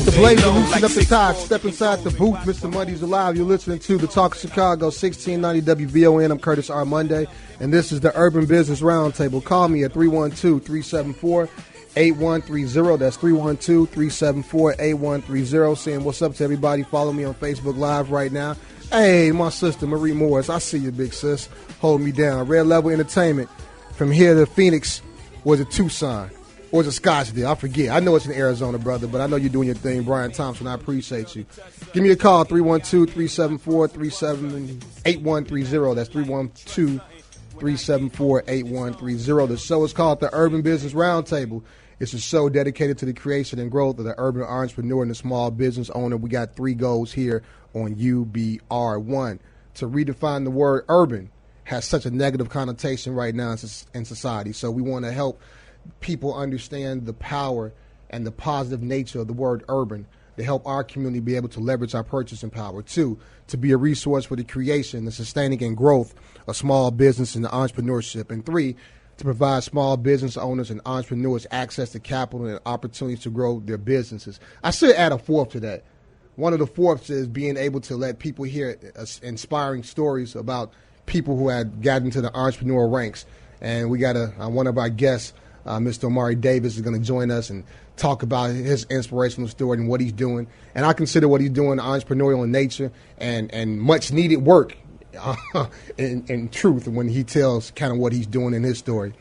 The Blazer loosen up the tie. Step inside the booth. Mr. Money's alive. You're listening to the Talk of Chicago, 1690 WVON. I'm Curtis R. Monday, and this is the Urban Business Roundtable. Call me at 312-374-8130. That's 312-374-8130. Saying what's up to everybody. Follow me on Facebook Live right now. Hey, my sister, Marie Morris. I see you, big sis. Hold me down. Red Level Entertainment. From here to Phoenix, was it Tucson? Or is it Scottsdale? I forget. I know it's in Arizona, brother, but I know you're doing your thing. Brian Thompson, I appreciate you. Give me a call, 312-374-8130. That's 312-374-8130. The show is called the Urban Business Roundtable. It's a show dedicated to the creation and growth of the urban entrepreneur and the small business owner. We got 3 goals here on UBR. 1, to redefine the word urban has such a negative connotation right now in society. So we want to help people understand the power and the positive nature of the word urban to help our community be able to leverage our purchasing power. 2, to be a resource for the creation, the sustaining, and growth of small business and entrepreneurship. And 3, to provide small business owners and entrepreneurs access to capital and opportunities to grow their businesses. I should add a 4th to that. One of the 4ths is being able to let people hear inspiring stories about people who had gotten to the entrepreneurial ranks. And we got one of our guests, Mr. Omari Davis, is going to join us and talk about his inspirational story and what he's doing. And I consider what he's doing entrepreneurial in nature and much needed work in truth when he tells kind of what he's doing in his story.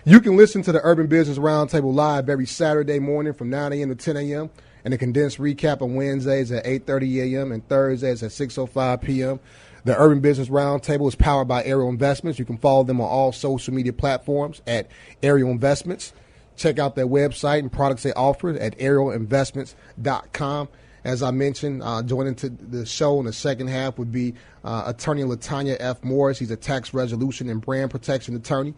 You can listen to the Urban Business Roundtable live every Saturday morning from 9 a.m. to 10 a.m. and a condensed recap on Wednesdays at 8:30 a.m. and Thursdays at 6:05 p.m. The Urban Business Roundtable is powered by Ariel Investments. You can follow them on all social media platforms at Ariel Investments. Check out their website and products they offer at arielinvestments.com. As I mentioned, joining to the show in the second half would be attorney Latanya F. Morris. He's a tax resolution and brand protection attorney.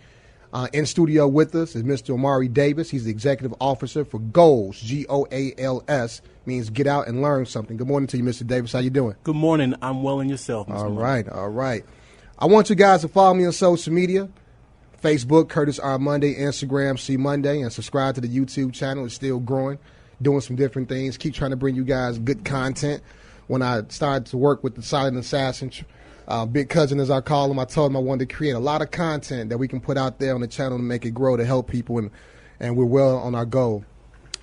In studio with us is Mr. Omari Davis. He's the executive officer for GOALS, G-O-A-L-S, means get out and learn something. Good morning to you, Mr. Davis. How you doing? Good morning. I'm well, and yourself, Mr. Morris? All right. I want you guys to follow me on social media. Facebook, Curtis R. Monday, Instagram, C Monday, and subscribe to the YouTube channel. It's still growing, doing some different things. Keep trying to bring you guys good content. When I started to work with the Silent Assassin, Big Cousin, as I call him, I told him I wanted to create a lot of content that we can put out there on the channel to make it grow, to help people, and we're well on our goal.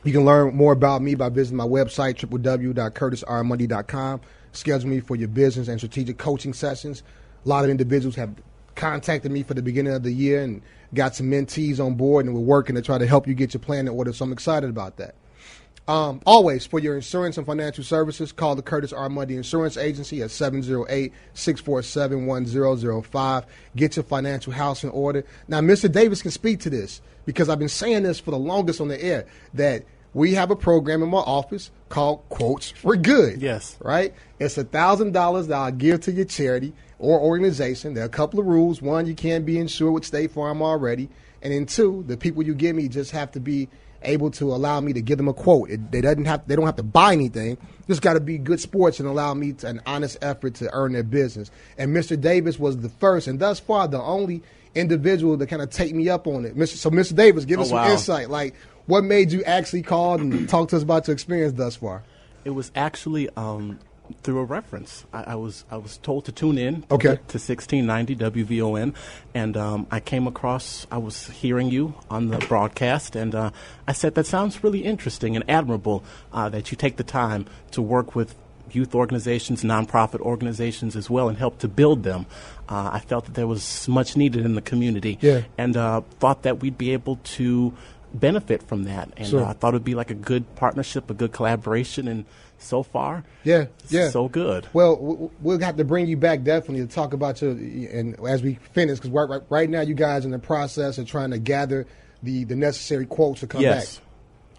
You can learn more about me by visiting my website, www.curtisrmonday.com. Schedule me for your business and strategic coaching sessions. A lot of individuals have contacted me for the beginning of the year and got some mentees on board, and we're working to try to help you get your plan in order, so I'm excited about that. Always, for your insurance and financial services, call the Curtis R. Monday Insurance Agency at 708-647-1005. Get your financial house in order. Now, Mr. Davis can speak to this because I've been saying this for the longest on the air, that we have a program in my office called Quotes for Good. Yes. Right? It's $1,000 that I'll give to your charity or organization. There are a couple of rules. 1, you can't be insured with State Farm already. And then 2, the people you give me just have to be able to allow me to give them a quote. They don't have to buy anything. Just got to be good sports and allow me an honest effort to earn their business. And Mr. Davis was the first and thus far the only individual to kind of take me up on it. So Mr. Davis, give us some insight. Like, what made you actually call and talk to us about your experience thus far? It was actually through a reference. I was told to tune in to 1690 WVON, and I came across, I was hearing you on the broadcast, and I said, that sounds really interesting and admirable that you take the time to work with youth organizations, nonprofit organizations as well, and help to build them. I felt that there was much needed in the community, and thought that we'd be able to benefit from that. And I thought it would be like a good partnership, a good collaboration, and so far, so good. Well, we'll have to bring you back definitely to talk about and as we finish, because right now you guys are in the process of trying to gather the necessary quotes to come back.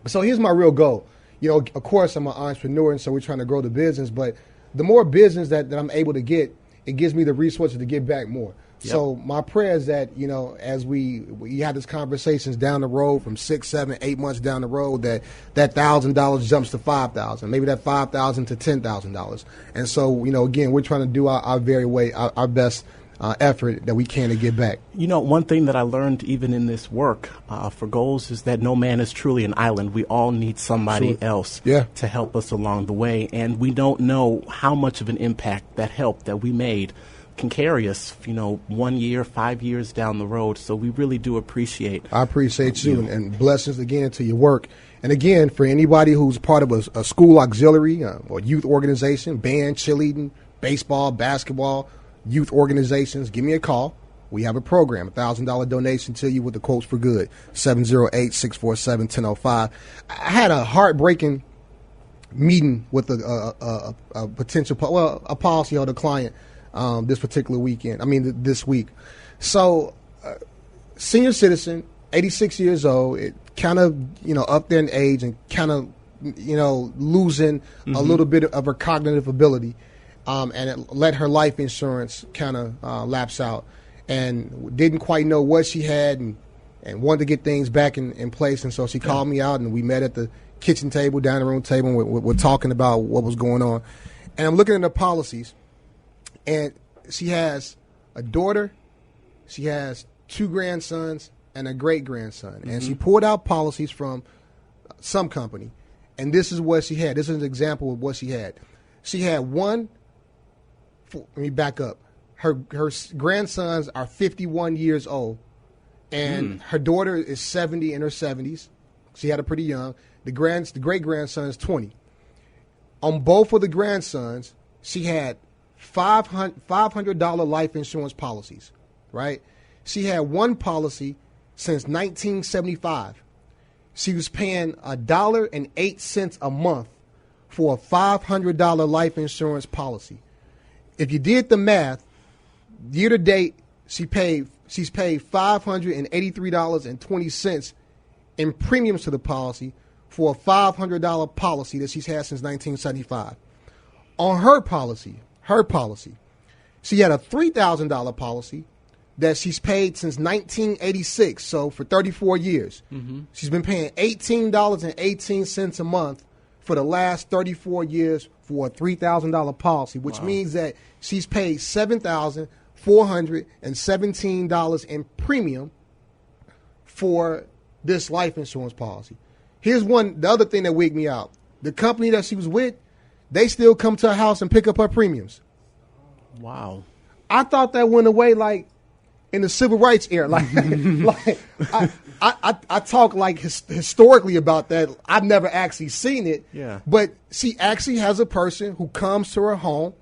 So here's my real goal. You know, of course, I'm an entrepreneur, and so we're trying to grow the business, but the more business that I'm able to get, it gives me the resources to give back more. Yep. So my prayer is that, you know, as we have these conversations down the road from 6, 7, 8 months down the road, that $1,000 jumps to $5,000, maybe that $5,000 to $10,000. And so, you know, again, we're trying to do our very way, our best effort that we can to give back. You know, one thing that I learned even in this work for goals is that no man is truly an island. We all need somebody else to help us along the way. And we don't know how much of an impact that help that we made can carry us, 1 year, 5 years down the road. So we really do appreciate. I appreciate you, and blessings again to your work. And again, for anybody who's part of a school auxiliary or youth organization, band, cheerleading, baseball, basketball, youth organizations, give me a call. We have a program, $1,000 donation to you with the Quotes for Good, 708-647-1005. I had a heartbreaking meeting with a potential, a policyholder client this particular weekend. This week. So, senior citizen, 86 years old, it kind of, up there in age and kind of, losing a little bit of her cognitive ability. And it let her life insurance kind of lapse out, and didn't quite know what she had and wanted to get things back in place. And so she called me out, and we met at the kitchen table, dining room table, and we're talking about what was going on. And I'm looking at the policies, and she has a daughter, she has 2 grandsons, and a great-grandson. And she pulled out policies from some company, and this is what she had. This is an example of what she had. She had one. Let me back up. Her grandsons are 51 years old, and her daughter is 70 in her 70s. She had her pretty young. The great-grandson is 20. On both of the grandsons, she had $500 life insurance policies, right? She had one policy since 1975. She was paying $1.08 a month for a $500 life insurance policy. If you did the math, year to date, she's paid $583.20 in premiums to the policy for a $500 policy that she's had since 1975. On her policy, she had a $3,000 policy that she's paid since 1986, so for 34 years. She's been paying $18.18 a month for the last 34 years for a $3,000 policy, which means that she's paid $7,417 in premium for this life insurance policy. Here's the other thing that wigged me out. The company that she was with, they still come to her house and pick up her premiums. Wow. I thought that went away like in the civil rights era. I talk like historically about that. I've never actually seen it. Yeah. But she actually has a person who comes to her home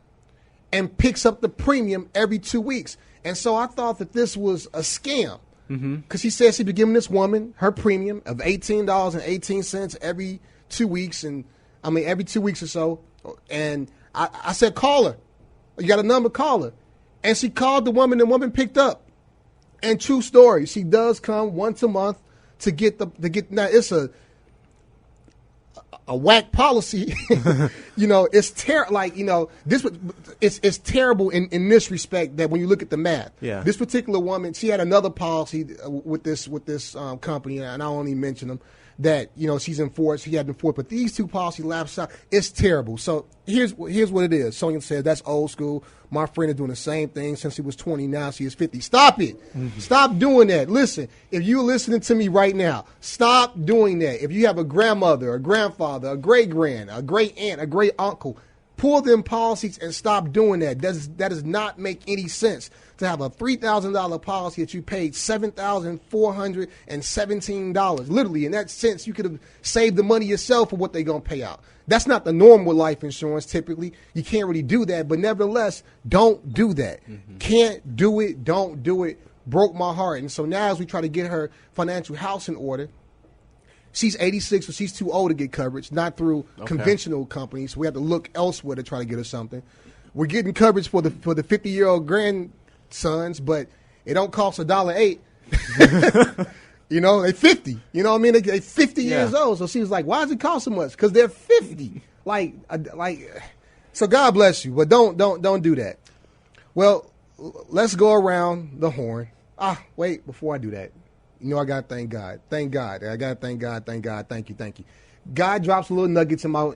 and picks up the premium every 2 weeks. And so I thought that this was a scam. Because she said she'd be giving this woman her premium of $18.18 every 2 weeks. Every 2 weeks or so. And I said, call her. You got a number, call her. And she called the woman. The woman picked up. And true story, she does come once a month to get now it's a whack policy. It's terrible. It's terrible in this respect that when you look at the math. Yeah. This particular woman, she had another policy with this company, and I won't even mention them, that she's enforced. She had enforced, but these two policies lapsed out. It's terrible. So here's what it is. Sonia said that's old school. My friend is doing the same thing since he was 20. Now she is 50. Stop it. Stop doing that. Listen, if you're listening to me right now, stop doing that. If you have a grandmother, a grandfather, a great-grand, a great-aunt, a great-uncle, pull them policies and stop doing that. That does not make any sense to have a $3,000 policy that you paid $7,417. Literally, in that sense, you could have saved the money yourself for what they're going to pay out. That's not the norm with life insurance. Typically, you can't really do that. But nevertheless, don't do that. Can't do it. Don't do it. Broke my heart. And so now as we try to get her financial house in order, she's 86, so she's too old to get coverage, not through conventional companies. So we have to look elsewhere to try to get her something. We're getting coverage for the 50-year-old grandsons, but it don't cost $1.08. They 50. You know what I mean? They 50 years old. So she was like, why does it cost so much? Because they're 50. So God bless you, but don't do that. Well, let's go around the horn. Wait, before I do that, I got to thank God. Thank God. I got to thank God. Thank God. Thank you. Thank you. God drops little nuggets in my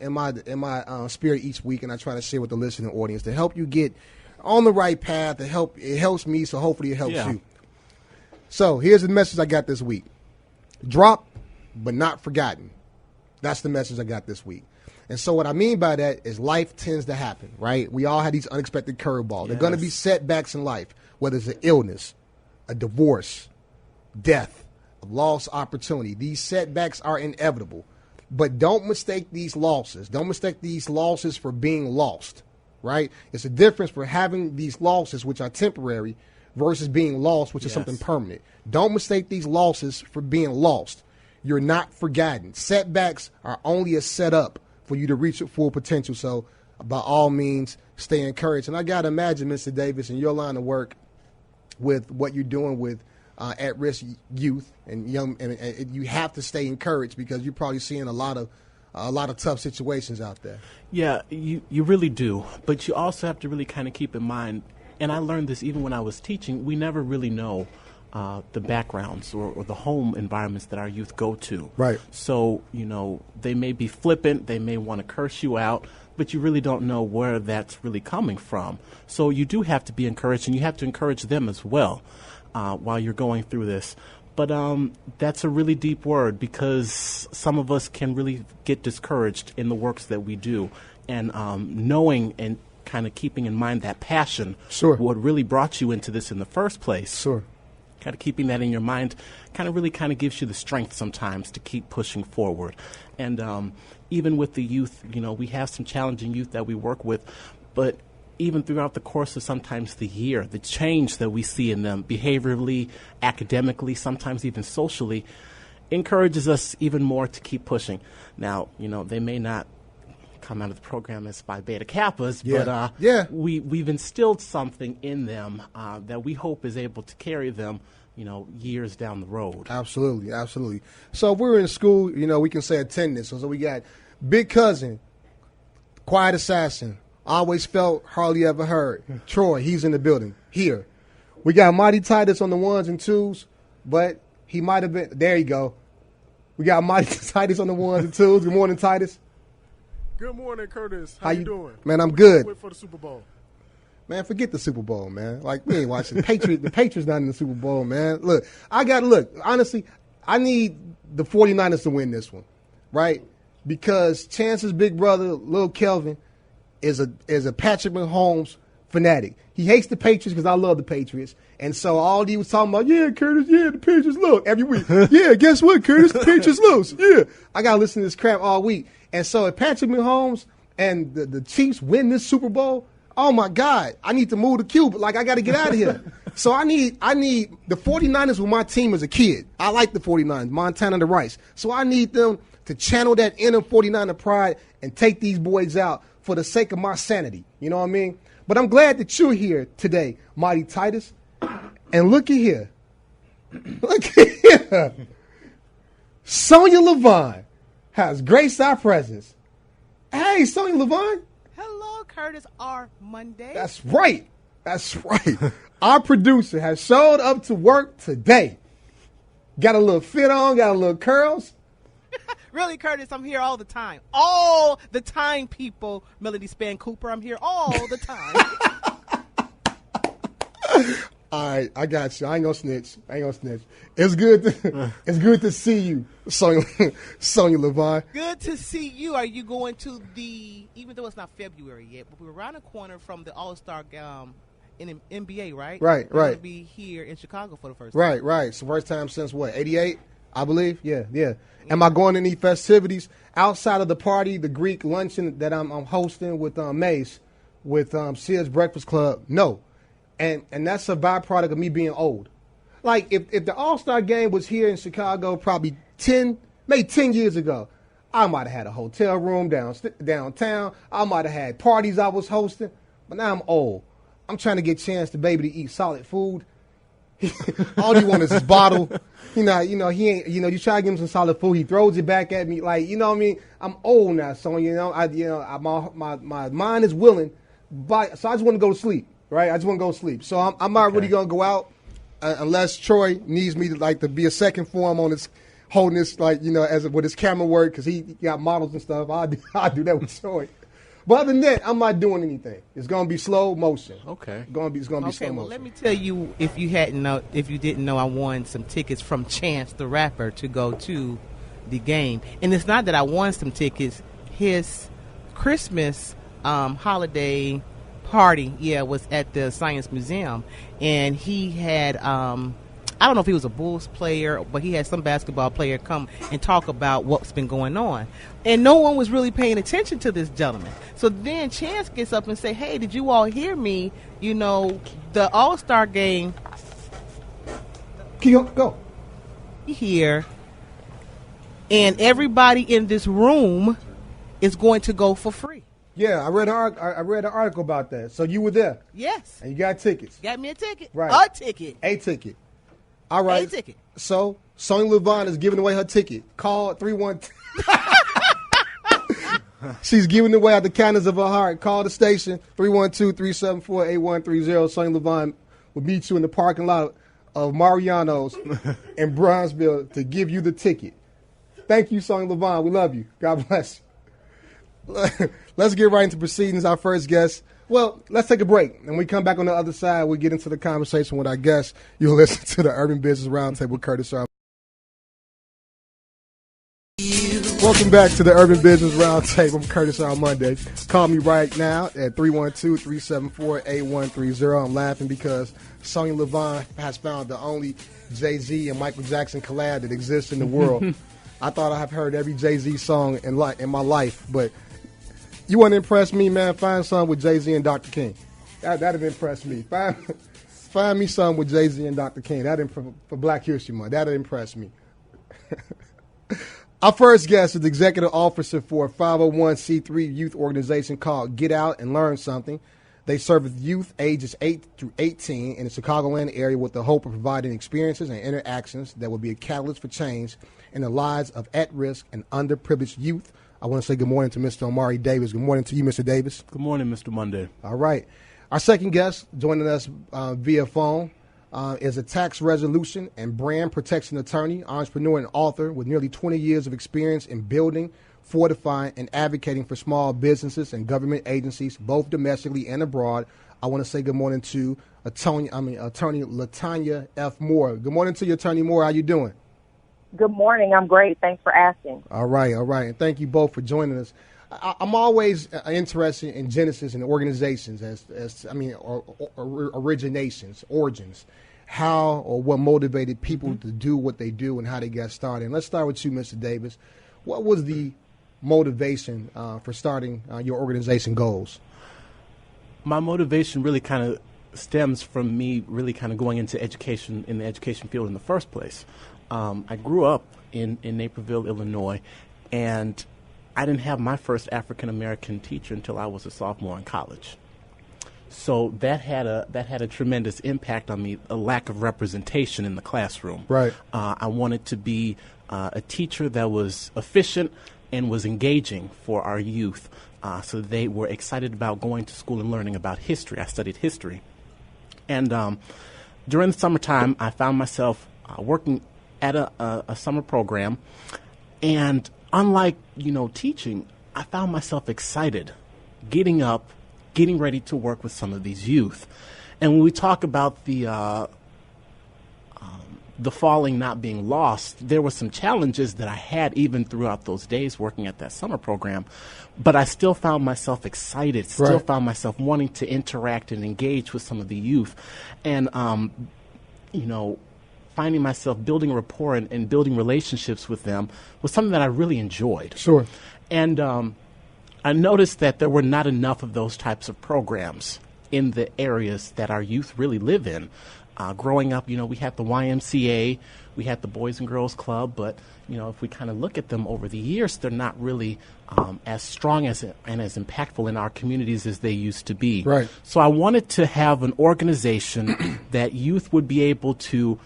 spirit each week, and I try to share with the listening audience to help you get on the right path. It helps me, so hopefully it helps you. So here's the message I got this week. Drop, but not forgotten. That's the message I got this week. And so what I mean by that is life tends to happen, right? We all have these unexpected curveballs. There are going to be setbacks in life, whether it's an illness, a divorce, death, a lost opportunity. These setbacks are inevitable. But don't mistake these losses. Don't mistake these losses for being lost, right? It's a difference for having these losses, which are temporary, versus being lost, which is something permanent. Don't mistake these losses for being lost. You're not forgotten. Setbacks are only a setup for you to reach your full potential. So by all means, stay encouraged. And I got to imagine, Mr. Davis, in your line of work with what you're doing with at-risk youth and young, and you have to stay encouraged because you're probably seeing a lot of tough situations out there. Yeah, you really do. But you also have to really kind of keep in mind, and I learned this even when I was teaching, we never really know the backgrounds or the home environments that our youth go to. Right. So, they may be flippant, they may want to curse you out, but you really don't know where that's really coming from. So you do have to be encouraged, and you have to encourage them as well while you're going through this. But that's a really deep word because some of us can really get discouraged in the works that we do. And knowing and kind of keeping in mind that passion, what really brought you into this in the first place. Kind of keeping that in your mind really gives you the strength sometimes to keep pushing forward. And even with the youth, we have some challenging youth that we work with, but even throughout the course of sometimes the year, the change that we see in them behaviorally, academically, sometimes even socially, encourages us even more to keep pushing. Now, they may not come out of the program as Phi Beta Kappas, but we've instilled something in them that we hope is able to carry them, years down the road. Absolutely, absolutely. So if we're in school, we can say attendance. So we got Big Cousin, Quiet Assassin, Always Felt, Hardly Ever Heard. Troy, he's in the building. Here. We got Mighty Titus on the ones and twos, but he might have been, there you go. We got Mighty Titus on the ones and twos. Good morning, Titus. Good morning, Curtis. How you doing? Man, I'm good. Wait for the Super Bowl. Man, forget the Super Bowl, man. Like, we ain't watching. The Patriots not in the Super Bowl, man. Look, honestly, I need the 49ers to win this one, right? Because Chance's big brother, Lil Kelvin, is a Patrick Mahomes fanatic. He hates the Patriots because I love the Patriots. And so all he was talking about, Curtis, the Patriots lose every week. Guess what, Curtis? The Patriots lose. I got to listen to this crap all week. And so if Patrick Mahomes and the Chiefs win this Super Bowl, oh, my God, I need to move to Cuba. I got to get out of here. So I need the 49ers were my team as a kid. I like the 49ers, Montana the Rice. So I need them to channel that inner 49er pride and take these boys out for the sake of my sanity. You know what I mean? But I'm glad that you're here today, Mighty Titus. And look at here. Look at here. Sonia Levine has graced our presence. Hey, Sonia Levine. Hello, Curtis R. Monday. That's right. Our producer has showed up to work today. Got a little fit on, got a little curls. Really, Curtis, I'm here all the time. All the time, people. Melody Span Cooper, I'm here all the time. All right, I got you. I ain't gonna snitch. It's good to see you, Sonia Levine. Good to see you. Are you going to even though it's not February yet, but we're around the corner from the All-Star in NBA, right? Right. We're going to be here in Chicago for the first time. Right. It's the first time since what, 88, I believe? Yeah. Am I going to any festivities outside of the party, the Greek luncheon that I'm hosting with Mace, with Sears Breakfast Club? No. And that's a byproduct of me being old. Like, if the All-Star game was here in Chicago probably 10 years ago, I might have had a hotel room downtown. I might have had parties I was hosting. But now I'm old. I'm trying to get a chance to baby to eat solid food. All he wants is his bottle. He ain't, you try to give him some solid food, he throws it back at me. Like, you know what I mean? I'm old now, so, my mind is willing, but so I just want to go to sleep, right? I just want to go to sleep. So I'm not really going to go out unless Troy needs me to be a second for him on this, holding this, with his camera work, because he got models and stuff. I'll do that with Troy. But other than that, I'm not doing anything. It's gonna be slow motion. Okay. It's gonna be slow motion. Well, let me tell you, if you didn't know, I won some tickets from Chance the Rapper to go to the game, and it's not that I won some tickets. His Christmas holiday party, was at the Science Museum, and he had I don't know if he was a Bulls player, but he had some basketball player come and talk about what's been going on. And no one was really paying attention to this gentleman. So then Chance gets up and say, hey, did you all hear me? You know, the All-Star game. Go. Here. And everybody in this room is going to go for free. Yeah, I read an article about that. So you were there. Yes. And you got tickets. Got me a ticket. Right. A ticket. A ticket. All right. A ticket. So Sonya Levine is giving away her ticket. Call 312. She's giving away out the kindness of her heart. Call the station 312-374-8130. Sonya Levine will meet you in the parking lot of Mariano's in Bronzeville to give you the ticket. Thank you, Sonya Levine. We love you. God bless you. Let's get right into proceedings. Our first guest. Well, let's take a break. And when we come back on the other side, we'll get into the conversation with our guest. You'll listen to the Urban Business Roundtable with Curtis R. Welcome back to the Urban Business Roundtable. I'm Curtis R. Monday. Call me right now at 312-374-8130. I'm laughing because Sonya Levine has found the only Jay-Z and Michael Jackson collab that exists in the world. I thought I have heard every Jay-Z song in my life, but you want to impress me, man? Find something with Jay-Z and Dr. King. That'd impress me. Find me something with Jay-Z and Dr. King. For Black History Month. That'd impress me. Our first guest is the executive officer for a 501c3 youth organization called Get Out and Learn Something. They serve youth ages 8 through 18 in the Chicagoland area with the hope of providing experiences and interactions that will be a catalyst for change in the lives of at-risk and underprivileged youth. I want to say good morning to Mr. Omari Davis. Good morning to you, Mr. Davis. Good morning, Mr. Monday. All right. Our second guest joining us via phone is a tax resolution and brand protection attorney, entrepreneur, and author with nearly 20 years of experience in building, fortifying, and advocating for small businesses and government agencies, both domestically and abroad. I want to say good morning to attorney Latanya F. Moore. Good morning to you, Attorney Moore. How you doing? Good morning. I'm great. Thanks for asking. All right. And thank you both for joining us. I'm always interested in genesis and organizations origins, how or what motivated people to do what they do and how they got started. And let's start with you, Mr. Davis. What was the motivation for starting your organization goals? My motivation really kind of stems from me really kind of going into education in the education field in the first place. I grew up in Naperville, Illinois, and I didn't have my first African-American teacher until I was a sophomore in college. So that had a tremendous impact on me, a lack of representation in the classroom. Right. I wanted to be a teacher that was efficient and was engaging for our youth, so they were excited about going to school and learning about history. I studied history. And during the summertime, I found myself working at a summer program, and unlike teaching, I found myself excited, getting up, getting ready to work with some of these youth. And when we talk about the falling not being lost, there were some challenges that I had even throughout those days working at that summer program, but I still found myself excited, still found myself wanting to interact and engage with some of the youth, and finding myself building rapport and building relationships with them was something that I really enjoyed. Sure. And I noticed that there were not enough of those types of programs in the areas that our youth really live in. Growing up, we had the YMCA, we had the Boys and Girls Club, but, if we kind of look at them over the years, they're not really as strong and as impactful in our communities as they used to be. Right. So I wanted to have an organization that youth would be able to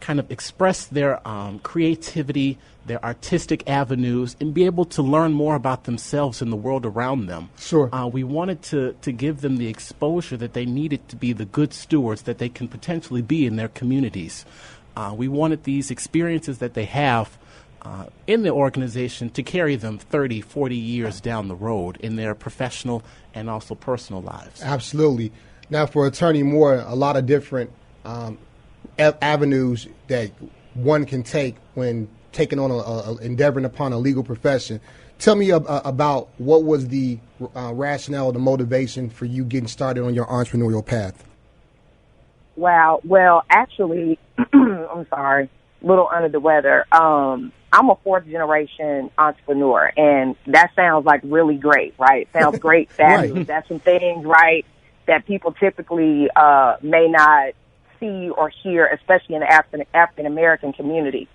kind of express their creativity, their artistic avenues, and be able to learn more about themselves and the world around them. Sure. We wanted to give them the exposure that they needed to be the good stewards that they can potentially be in their communities. We wanted these experiences that they have in the organization to carry them 30, 40 years down the road in their professional and also personal lives. Absolutely. Now, for Attorney Moore, a lot of different avenues that one can take when taking on endeavoring upon a legal profession. Tell me about what was the rationale, the motivation for you getting started on your entrepreneurial path. Wow. Well, actually, I'm sorry, a little under the weather. I'm a fourth generation entrepreneur, and that sounds like really great, right? Sounds great, fabulous. Right. That's some things, right, that people typically may not see or hear, especially in the African American community.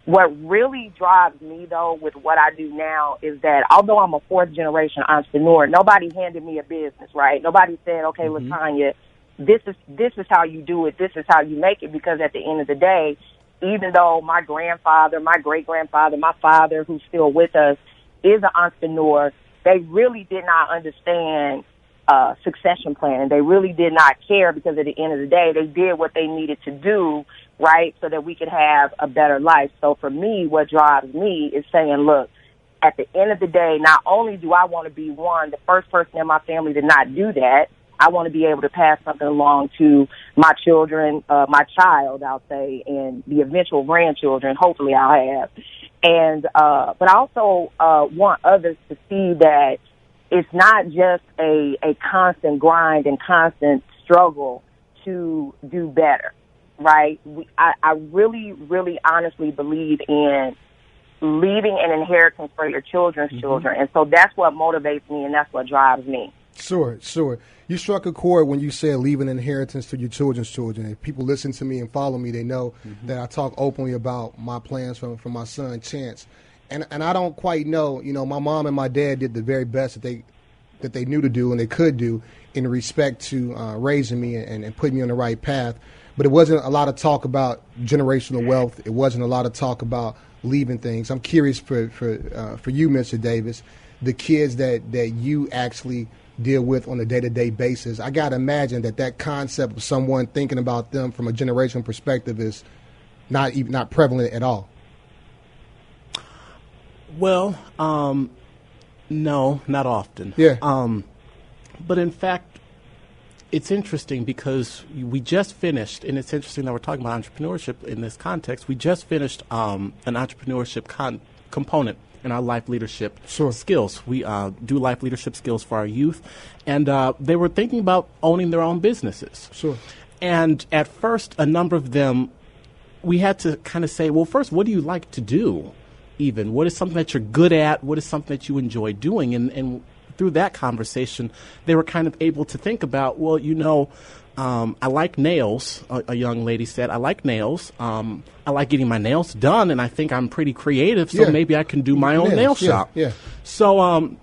What really drives me, though, with what I do now is that although I'm a fourth generation entrepreneur, nobody handed me a business, right? Nobody said, okay, LaTanya, this is how you do it. This is how you make it. Because at the end of the day, even though my grandfather, my great-grandfather, my father, who's still with us, is an entrepreneur, they really did not understand succession planning. They really did not care, because at the end of the day, they did what they needed to do, right, so that we could have a better life. So for me, what drives me is saying, look, at the end of the day, not only do I want to be the first person in my family to not do that, I want to be able to pass something along to my children, my child, I'll say, and the eventual grandchildren, hopefully I'll have. And but I also want others to see that it's not just a constant grind and constant struggle to do better, right? I really, really honestly believe in leaving an inheritance for your children's children. And so that's what motivates me, and that's what drives me. Sure. You struck a chord when you said leave an inheritance to your children's children. If people listen to me and follow me, they know that I talk openly about my plans for my son, Chance. And I don't quite know, my mom and my dad did the very best that they knew to do and they could do in respect to raising me and putting me on the right path. But it wasn't a lot of talk about generational wealth. It wasn't a lot of talk about leaving things. I'm curious for you, Mr. Davis, the kids that you actually deal with on a day-to-day basis. I got to imagine that concept of someone thinking about them from a generational perspective is not prevalent at all. Well, no, not often. Yeah. But in fact, it's interesting because we just finished, and it's interesting that we're talking about entrepreneurship in this context. We just finished an entrepreneurship component in our life leadership skills. We do life leadership skills for our youth, and they were thinking about owning their own businesses. Sure. And at first, a number of them, we had to kind of say, well, first, what do you like to do? Even what is something that you're good at? What is something that you enjoy doing? And through that conversation, they were kind of able to think about, well, I like nails. A young lady said, I like nails. I like getting my nails done, and I think I'm pretty creative, so maybe I can do my own nail shop. Yeah. So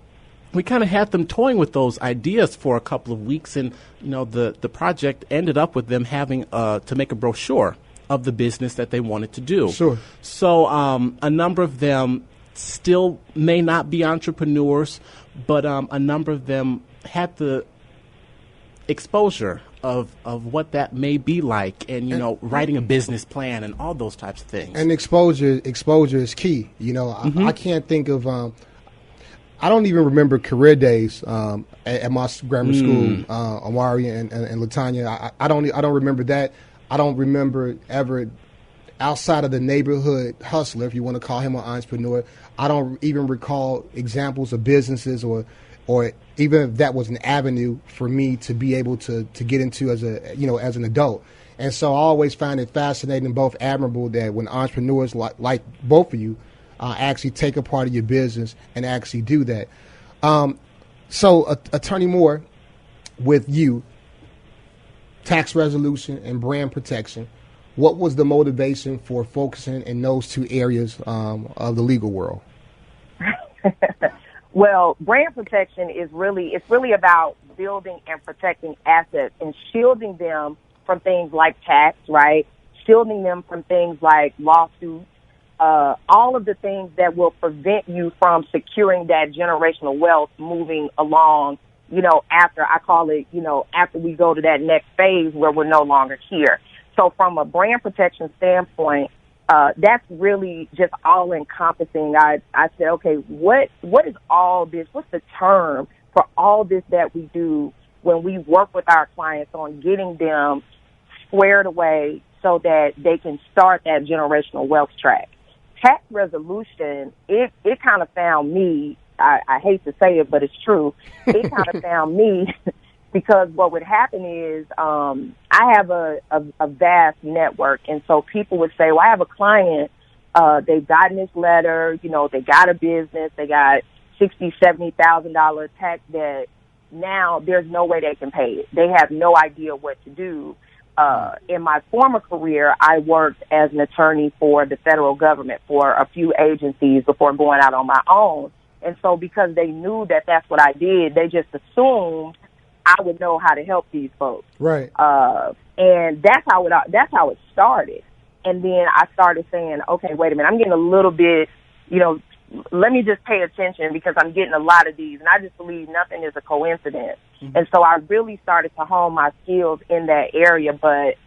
we kind of had them toying with those ideas for a couple of weeks, and the project ended up with them having to make a brochure of the business that they wanted to do. Sure. So a number of them still may not be entrepreneurs, but a number of them had the exposure of what that may be like, and writing a business plan and all those types of things. And exposure is key. I can't think of I don't even remember career days at my grammar school, Amari and LaTanya. I don't remember that. I don't remember ever outside of the neighborhood hustler, if you want to call him an entrepreneur. I don't even recall examples of businesses or even if that was an avenue for me to be able to get into as an adult. And so I always find it fascinating and both admirable that when entrepreneurs like both of you actually take a part of your business and actually do that. So Attorney Moore, with you, tax resolution and brand protection, what was the motivation for focusing in those two areas of the legal world? Well, brand protection is really about building and protecting assets and shielding them from things like tax, right? Shielding them from things like lawsuits, all of the things that will prevent you from securing that generational wealth moving along, after after we go to that next phase where we're no longer here. So from a brand protection standpoint, that's really just all encompassing. I said, okay, what is all this? What's the term for all this that we do when we work with our clients on getting them squared away so that they can start that generational wealth track? Tax resolution, it kind of found me, I hate to say it, but it's true. It kind of found me because what would happen is I have a vast network, and so people would say, well, I have a client, they've gotten this letter, they got a business, they got $60,000, $70,000 tax debt. Now there's no way they can pay it. They have no idea what to do. In my former career, I worked as an attorney for the federal government for a few agencies before going out on my own. And so because they knew that that's what I did, they just assumed I would know how to help these folks. Right. And that's how it started. And then I started saying, okay, wait a minute, I'm getting a little bit, let me just pay attention because I'm getting a lot of these. And I just believe nothing is a coincidence. Mm-hmm. And so I really started to hone my skills in that area. But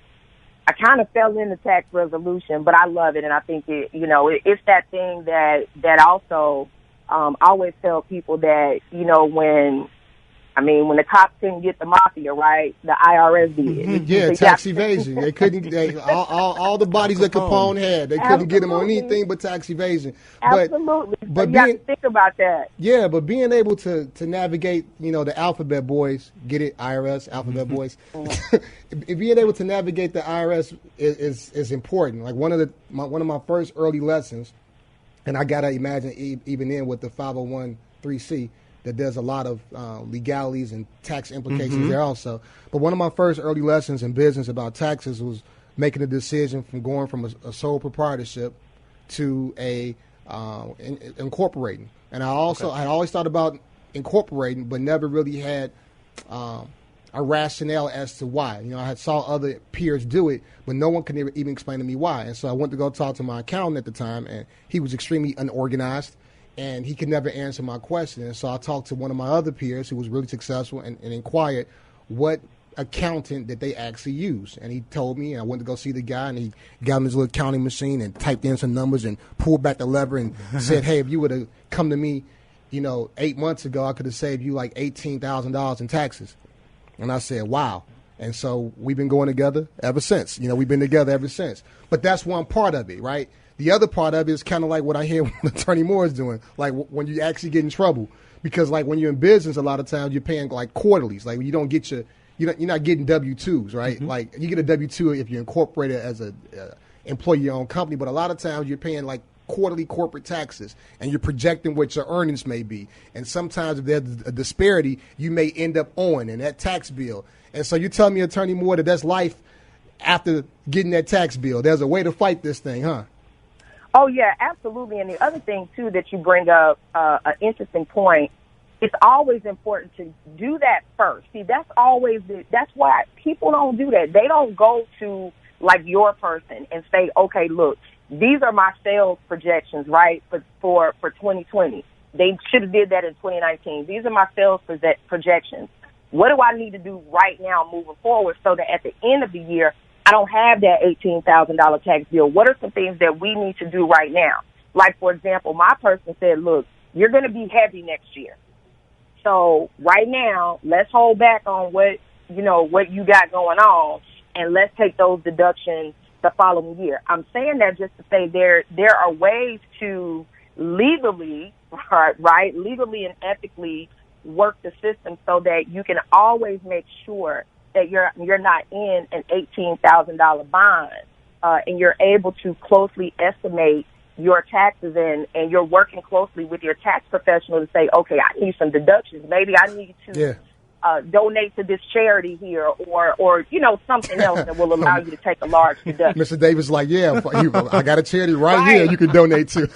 I kind of fell into tax resolution, but I love it. And I think it's that thing that also, I always tell people that, when the cops couldn't get the mafia, right, the IRS did. Yeah, tax evasion. They couldn't, all the bodies that Capone had, they couldn't get them on anything but tax evasion. Absolutely. But you have to think about that. Yeah, but being able to navigate, the alphabet boys, get it, IRS, alphabet boys, being able to navigate the IRS is important. Like one of my first early lessons, and I got to imagine even then with the 501(c)(3), that there's a lot of legalities and tax implications there also. But one of my first early lessons in business about taxes was making a decision from going from a sole proprietorship to incorporating. And I always thought about incorporating, but never really had a rationale as to why. I had saw other peers do it, but no one could even explain to me why. And so I went to go talk to my accountant at the time, and he was extremely unorganized. And he could never answer my question. And so I talked to one of my other peers who was really successful and inquired what accountant that they actually use. And he told me, and I went to go see the guy, and he got him his little counting machine and typed in some numbers and pulled back the lever and said, hey, if you would have come to me, 8 months ago, I could have saved you like $18,000 in taxes. And I said, wow. And so we've been going together ever since. We've been together ever since. But that's one part of it, right? The other part of it is kind of like what I hear when Attorney Moore is doing, like when you actually get in trouble. Because like when you're in business, a lot of times you're paying like quarterlies. Like you don't get you're not getting W-2s, right? Mm-hmm. Like you get a W-2 if you're incorporated as a employee your own company. But a lot of times you're paying like quarterly corporate taxes, and you're projecting what your earnings may be. And sometimes if there's a disparity, you may end up owing in that tax bill. And so you tell me, Attorney Moore, that that's life after getting that tax bill. There's a way to fight this thing, huh? Oh, yeah, absolutely. And the other thing, too, that you bring up, an interesting point, it's always important to do that first. See, that's why people don't do that. They don't go to, like, your person and say, okay, look, these are my sales projections, right, for 2020. They should have did that in 2019. These are my sales projections. What do I need to do right now moving forward so that at the end of the year, I don't have that $18,000 tax bill? What are some things that we need to do right now? Like, for example, my person said, look, you're going to be heavy next year. So right now, let's hold back on what you got going on, and let's take those deductions the following year. I'm saying that just to say there are ways to legally and ethically work the system so that you can always make sure that you're not in an $18,000 bond, and you're able to closely estimate your taxes, and you're working closely with your tax professional to say, okay, I need some deductions. Maybe I need to donate to this charity here, or something else that will allow you to take a large deduction. Mr. Davis like, I got a charity right here you can donate to.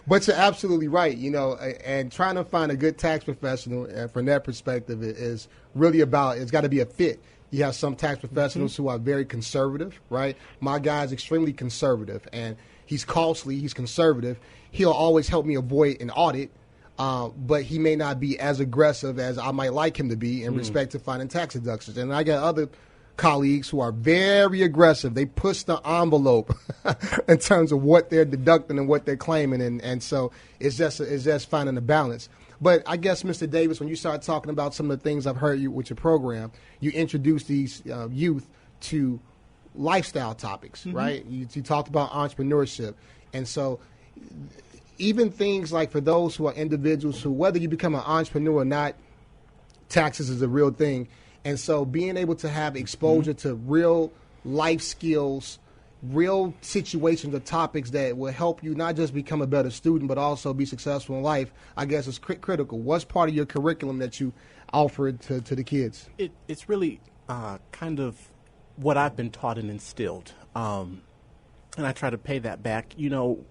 But you're absolutely right, and trying to find a good tax professional from that perspective is really about, it's got to be a fit. You have some tax professionals who are very conservative, right? My guy's extremely conservative, and he's costly, he's conservative. He'll always help me avoid an audit, but he may not be as aggressive as I might like him to be in respect to finding tax deductions. And I got other colleagues who are very aggressive. They push the envelope in terms of what they're deducting and what they're claiming, and so it's just finding a balance. But I guess, Mr. Davis, when you start talking about some of the things I've heard you with your program, you introduce these youth to lifestyle topics, right? You talked about entrepreneurship, and so even things like for those who are individuals who, whether you become an entrepreneur or not, taxes is a real thing. And so being able to have exposure to real life skills, real situations or topics that will help you not just become a better student, but also be successful in life, I guess is critical. What's part of your curriculum that you offered to the kids? It's really kind of what I've been taught and instilled. And I try to pay that back. You know,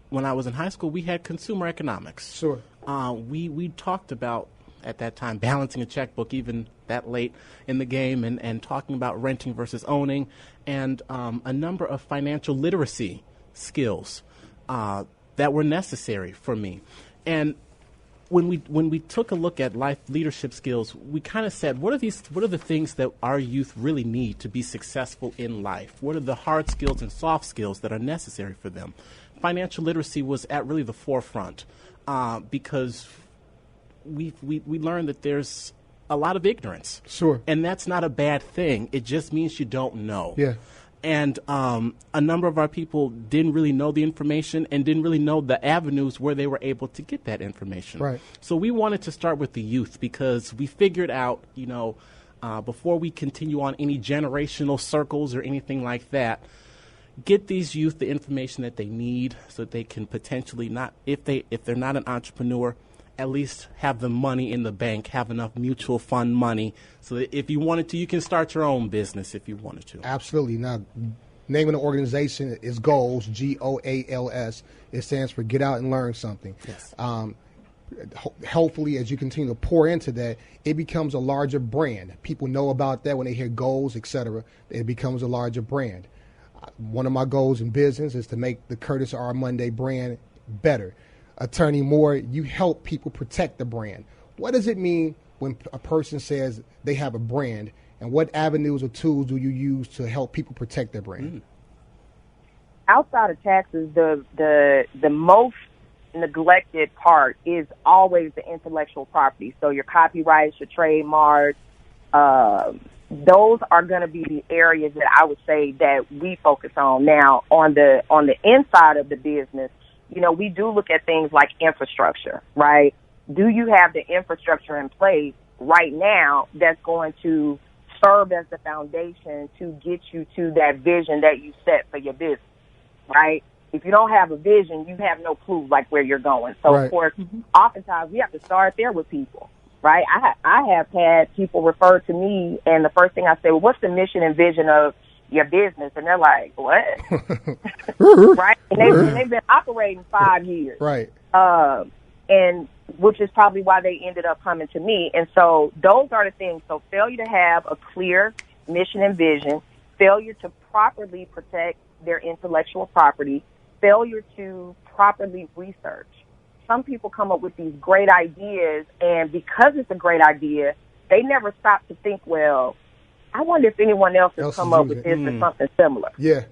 when I was in high school, we had consumer economics. Sure. We talked about, at that time, balancing a checkbook even that late in the game, and talking about renting versus owning, and a number of financial literacy skills that were necessary for me. And when we took a look at life leadership skills, we kind of said, what are the things that our youth really need to be successful in life? What are the hard skills and soft skills that are necessary for them? Financial literacy was at really the forefront because we learned that there's a lot of ignorance. Sure. And that's not a bad thing. It just means you don't know. Yeah. And a number of our people didn't really know the information and didn't really know the avenues where they were able to get that information. Right. So we wanted to start with the youth because we figured out, before we continue on any generational circles or anything like that, get these youth the information that they need so that they can potentially not, if they're not an entrepreneur, at least have the money in the bank, have enough mutual fund money so that if you wanted to, you can start your own business if you wanted to. Absolutely. Now, name of the organization is GOALS, GOALS. It stands for Get Out and Learn Something. Yes. Hopefully, as you continue to pour into that, it becomes a larger brand. People know about that when they hear goals, et cetera. It becomes a larger brand. One of my goals in business is to make the Curtis R. Monday brand better. Attorney Moore, you help people protect the brand. What does it mean when a person says they have a brand, and what avenues or tools do you use to help people protect their brand? Outside of taxes, the most neglected part is always the intellectual property. So your copyrights, your trademarks, those are going to be the areas that I would say that we focus on. Now, on the inside of the business, we do look at things like infrastructure, right? Do you have the infrastructure in place right now that's going to serve as the foundation to get you to that vision that you set for your business, right? If you don't have a vision, you have no clue like where you're going. So, right. Of course, oftentimes we have to start there with people, right? I have had people refer to me, and the first thing I say, well, what's the mission and vision of your business? And they're like, what? Right? And they've been operating 5 years. Right. And which is probably why they ended up coming to me. And so those are the things. So failure to have a clear mission and vision, failure to properly protect their intellectual property, failure to properly research. Some people come up with these great ideas, and because it's a great idea, they never stop to think, well, I wonder if anyone else has come up with this or something similar. Yeah.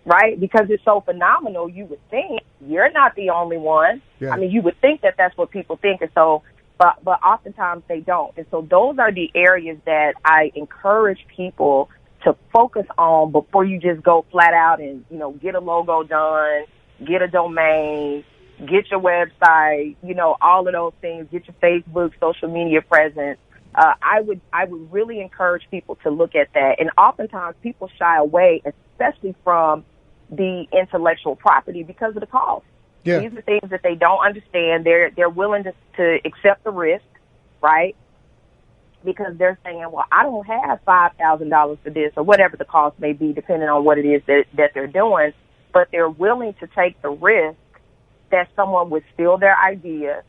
Right? Because it's so phenomenal, you would think you're not the only one. Yeah. I mean, you would think that that's what people think. And so, but oftentimes they don't. And so those are the areas that I encourage people to focus on before you just go flat out and, get a logo done, get a domain, get your website, all of those things, get your Facebook, social media presence. I would really encourage people to look at that. And oftentimes people shy away, especially from the intellectual property, because of the cost. Yeah. These are things that they don't understand. They're willing to accept the risk, right? Because they're saying, well, I don't have $5,000 for this, or whatever the cost may be, depending on what it is that they're doing. But they're willing to take the risk that someone would steal their idea,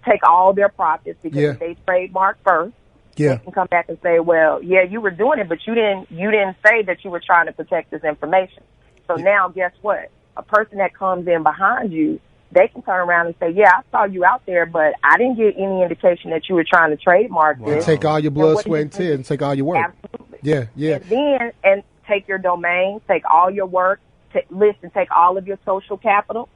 take all their profits, because if they trademark first, they can come back and say, well, yeah, you were doing it, but you didn't say that you were trying to protect this information. So now guess what? A person that comes in behind you, they can turn around and say, yeah, I saw you out there, but I didn't get any indication that you were trying to trademark this. Take all your blood, sweat, and tears, and take all your work. Absolutely. it. Yeah, yeah. And take your domain, take all your work, take all of your social capital.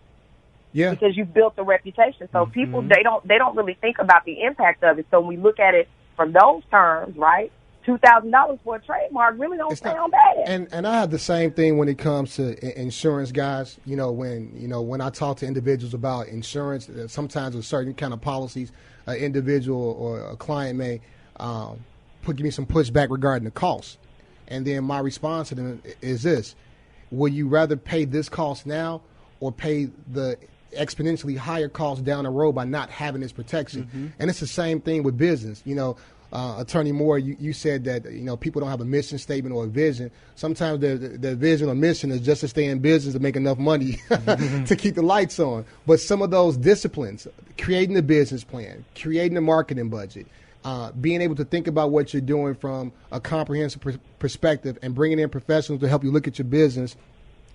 Yeah. Because you've built a reputation. So people, they don't really think about the impact of it. So when we look at it from those terms, right, $2,000 for a trademark really don't sound bad. And I have the same thing when it comes to insurance, guys. When I talk to individuals about insurance, sometimes with certain kind of policies, an individual or a client may give me some pushback regarding the cost. And then my response to them is this: will you rather pay this cost now or pay the exponentially higher cost down the road by not having this protection? And it's the same thing with business. Attorney Moore, you said that people don't have a mission statement or a vision. Sometimes their vision or mission is just to stay in business to make enough money to keep the lights on. But some of those disciplines, creating a business plan, creating a marketing budget, being able to think about what you're doing from a comprehensive perspective, and bringing in professionals to help you look at your business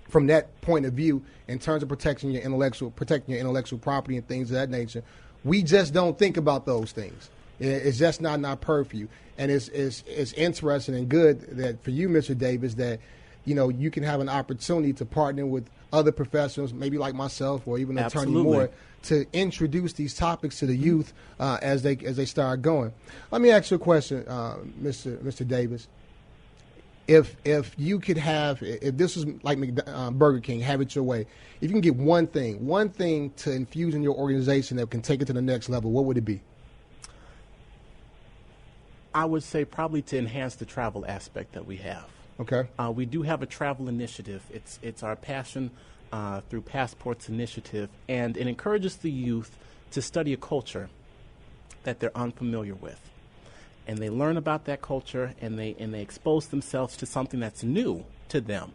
from that point of view in terms of protecting your intellectual property and things of that nature. We just don't think about those things. It's just not in our purview. And it's interesting and good that for you, Mr. Davis, that you can have an opportunity to partner with other professionals, maybe like myself or even Attorney Moore, to introduce these topics to the youth as they start going. Let me ask you a question, Mr. Davis. If you could have, if this was like Burger King, have it your way, if you can get one thing to infuse in your organization that can take it to the next level, what would it be? I would say probably to enhance the travel aspect that we have. Okay. We do have a travel initiative. It's our passion through Passports initiative, and it encourages the youth to study a culture that they're unfamiliar with. And they learn about that culture, and they expose themselves to something that's new to them.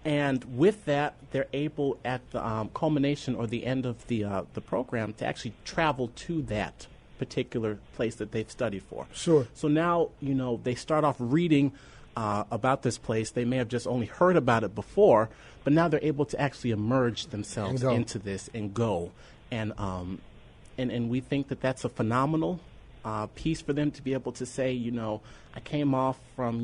And with that, they're able, at the culmination or the end of the program, to actually travel to that particular place that they've studied for. Sure. So now, they start off reading about this place. They may have just only heard about it before, but now they're able to actually immerse themselves into this and go. And we think that that's a phenomenal piece for them to be able to say, I came off from,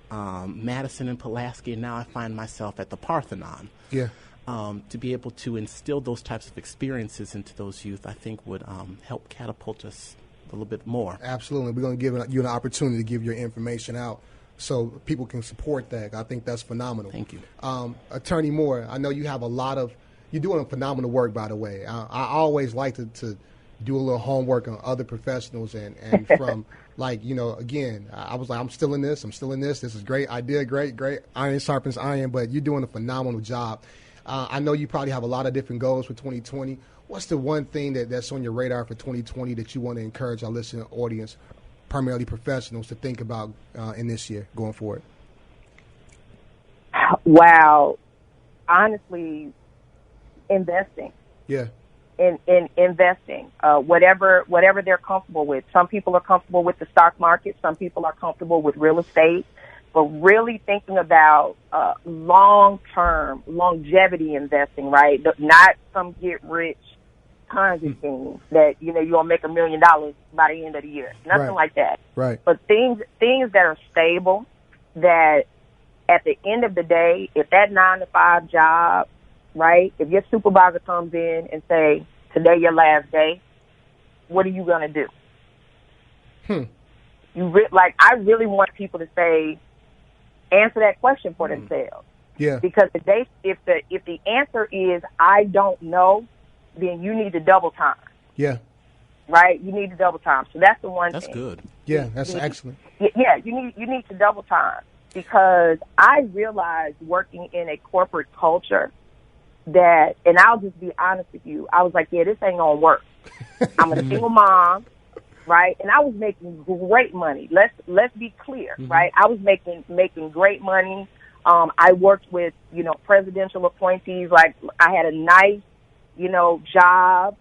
Madison and Pulaski, and now I find myself at the Parthenon. Yeah. To be able to instill those types of experiences into those youth, I think would help catapult us a little bit more. Absolutely. We're going to give you an opportunity to give your information out so people can support that. I think that's phenomenal. Thank you. Attorney Moore, I know you have you're doing phenomenal work, by the way. I always like to do a little homework on other professionals and from again, I was like, I'm still in this. This is great idea, great. Iron sharpens iron, but you're doing a phenomenal job. I know you probably have a lot of different goals for 2020. What's the one thing that's on your radar for 2020 that you want to encourage our listening audience, primarily professionals, to think about in this year going forward? Wow. Honestly, investing. Yeah. In investing, whatever they're comfortable with. Some people are comfortable with the stock market. Some people are comfortable with real estate. But really thinking about long-term longevity investing, right? Not some get-rich Ponzi scheme that you're gonna make $1 million by the end of the year. Nothing like that. Right. But things that are stable. That at the end of the day, if that 9-to-5 job, right? If your supervisor comes in and say, "Today your last day," what are you gonna do? I really want people to answer that question for themselves. Yeah. Because if the answer is I don't know, then you need to double time. Yeah. Right? You need to double time. So that's the one thing. That's good. Yeah, that's excellent. Yeah, you need to double time, because I realized working in a corporate culture that, and I'll just be honest with you, I was like, yeah, this ain't gonna work. I'm a single mom. Right, and I was making great money. Let's be clear, right? I was making great money. I worked with presidential appointees. Like, I had a nice job.